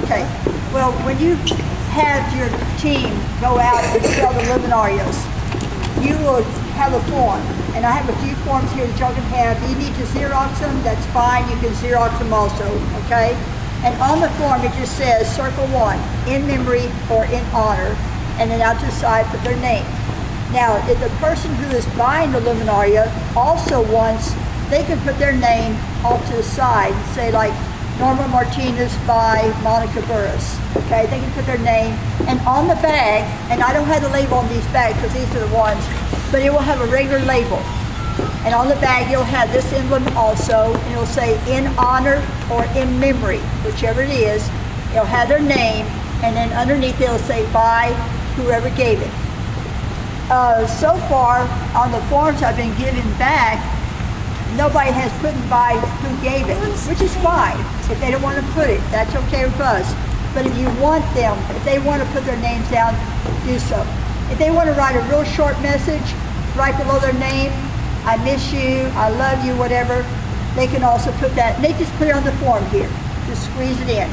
Okay. Well, when you have your team go out and sell the luminarias, you will have a form. And I have a few forms here that y'all can have. You need to Xerox them, that's fine. You can Xerox them also, okay? And on the form, it just says circle 1, in memory or in honor. And then out to the side, put their name. Now, if the person who is buying the luminaria also wants, they can put their name off to the side, say like Norma Martinez by Monica Bures. Okay, they can put their name, and on the bag, and I don't have the label on these bags because these are the ones, but it will have a regular label. And on the bag, you'll have this emblem also, and it'll say in honor or in memory, whichever it is. It'll have their name, and then underneath it'll say by whoever gave it. So far, on the forms I've been giving back, nobody has put by who gave it, which is fine. If they don't want to put it, that's okay with us. But if you want them, if they want to put their names down, do so. If they want to write a real short message, right below their name, I miss you, I love you, whatever, they can also put that. They just put it on the form here. Just squeeze it in.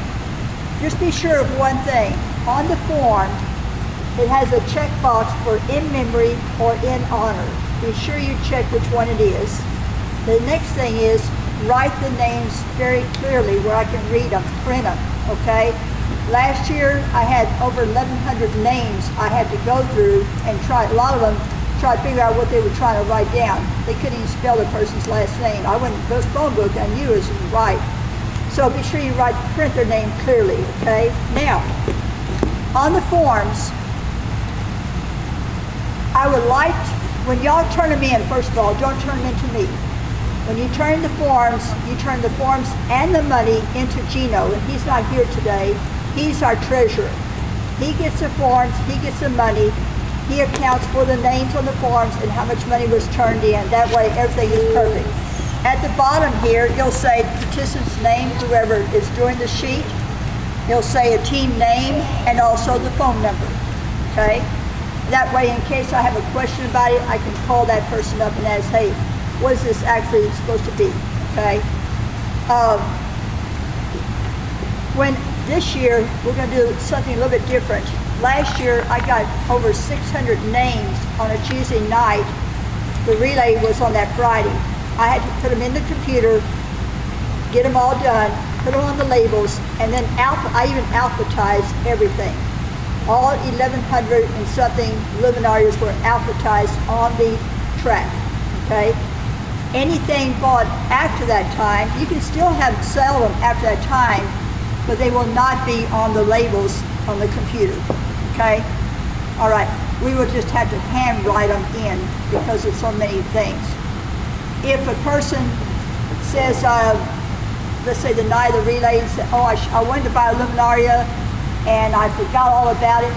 Just be sure of one thing. On the form, it has a checkbox for in memory or in honor. Be sure you check which one it is. The next thing is write the names very clearly where I can read them, print them, okay? Last year I had over 1,100 names I had to go through and try, a lot of them, try to figure out what they were trying to write down. They couldn't even spell the person's last name. I went to the phone book, I knew it was right. So be sure you print their name clearly, okay? Now, on the forms, I would like, when y'all turn them in, first of all, don't turn them into me. When you turn the forms, you turn the forms and the money into Gino, and he's not here today. He's our treasurer. He gets the forms, he gets the money, he accounts for the names on the forms and how much money was turned in. That way, everything is perfect. At the bottom here, you'll say the participant's name, whoever is doing the sheet. You'll say a team name and also the phone number, okay? That way, in case I have a question about it, I can call that person up and ask, hey, what is this actually supposed to be, okay? When this year, we're gonna do something a little bit different. Last year, I got over 600 names on a Tuesday night. The relay was on that Friday. I had to put them in the computer, get them all done, put them on the labels, and then I even alphabetized everything. All 1,100 and something luminarias were alphabetized on the track, okay? Anything bought after that time, you can still sell them after that time, but they will not be on the labels on the computer, okay? All right, we will just have to hand write them in because of so many things. If a person says, let's say the night of the relay, said, oh, I wanted to buy a luminaria and I forgot all about it.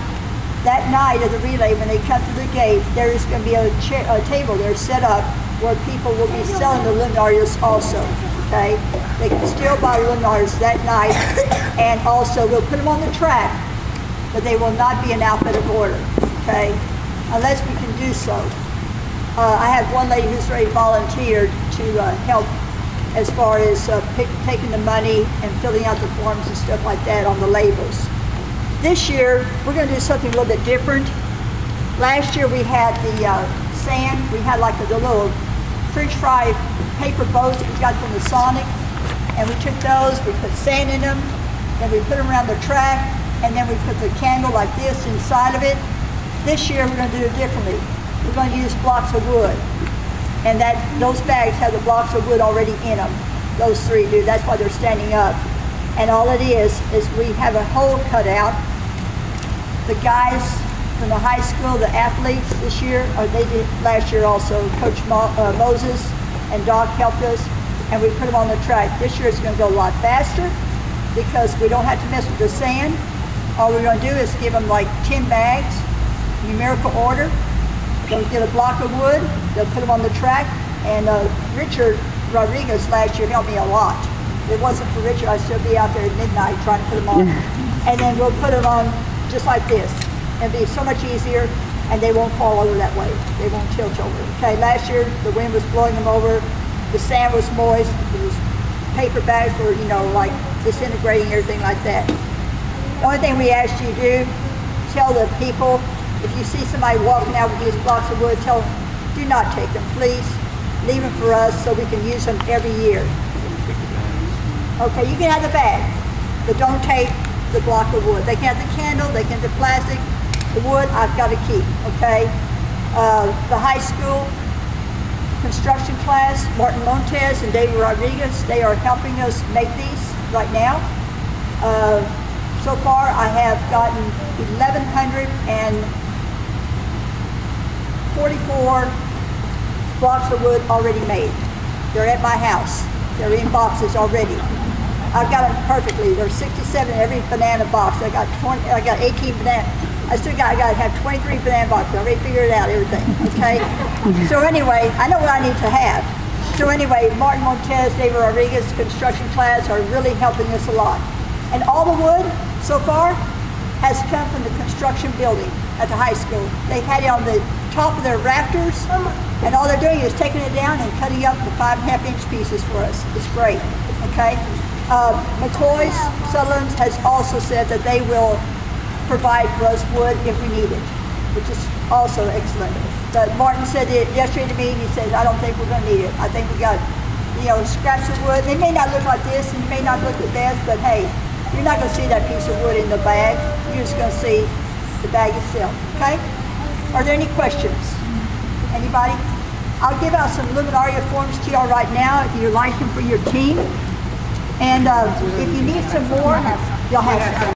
That night of the relay, when they come to the gate, there is going to be a table there set up where people will be selling the luminarias also, okay? They can still buy luminarias that night, and also we'll put them on the track, but they will not be in alphabetical order, okay? Unless we can do so. I have one lady who's already volunteered to help as far as taking the money and filling out the forms and stuff like that on the labels. This year, we're going to do something a little bit different. Last year we had the sand, we had like the little French fry paper boats that we got from the Sonic, and we took those, we put sand in them, then we put them around the track, and then we put the candle like this inside of it. This year we're going to do it differently. We're going to use blocks of wood, and those bags have the blocks of wood already in them. Those three do, that's why they're standing up. And all it is we have a hole cut out. The guys from the high school, the athletes this year, or they did last year also, Coach Moses and Doc helped us, and we put them on the track. This year it's going to go a lot faster because we don't have to mess with the sand. All we're going to do is give them like 10 bags, numerical order. They'll get a block of wood, they'll put them on the track, and Richard Rodriguez last year helped me a lot. If it wasn't for Richard, I'd still be out there at midnight trying to put them on. And then we'll put them on just like this. It'll be so much easier, and they won't fall over that way. They won't tilt over. Okay, last year the wind was blowing them over, the sand was moist, the paper bags were, you know, like disintegrating, everything like that. The only thing we ask you to do, tell the people, if you see somebody walking out with these blocks of wood, tell them, do not take them, please. Leave them for us so we can use them every year. Okay, you can have the bag, but don't take the block of wood. They can have the candle, they can have the plastic. The wood, I've got to keep, okay? The high school construction class, Martin Montes and David Rodriguez, they are helping us make these right now. So far, I have gotten 1,144 blocks of wood already made. They're at my house. They're in boxes already. I've got them perfectly. There's 67 in every banana box. I got 18 banana. I got to have 23 banana boxes. I already figured it out, everything, okay? So anyway, I know what I need to have. So anyway, Martin Montes, David Rodriguez, construction class are really helping us a lot. And all the wood so far has come from the construction building at the high school. They've had it on the top of their rafters, and all they're doing is taking it down and cutting up the 5.5-inch pieces for us. It's great, okay? McCoy's Sutherland has also said that they will provide for us wood if we need it, which is also excellent. But Martin said it yesterday to me, and he said, I don't think we're going to need it. I think we got, scraps of wood. They may not look like this, and you may not look the best, but hey, you're not going to see that piece of wood in the bag. You're just going to see the bag itself, okay? Are there any questions? Anybody? I'll give out some Luminaria forms to y'all right now if you'd like them for your team. And if you need some more, you'll have some.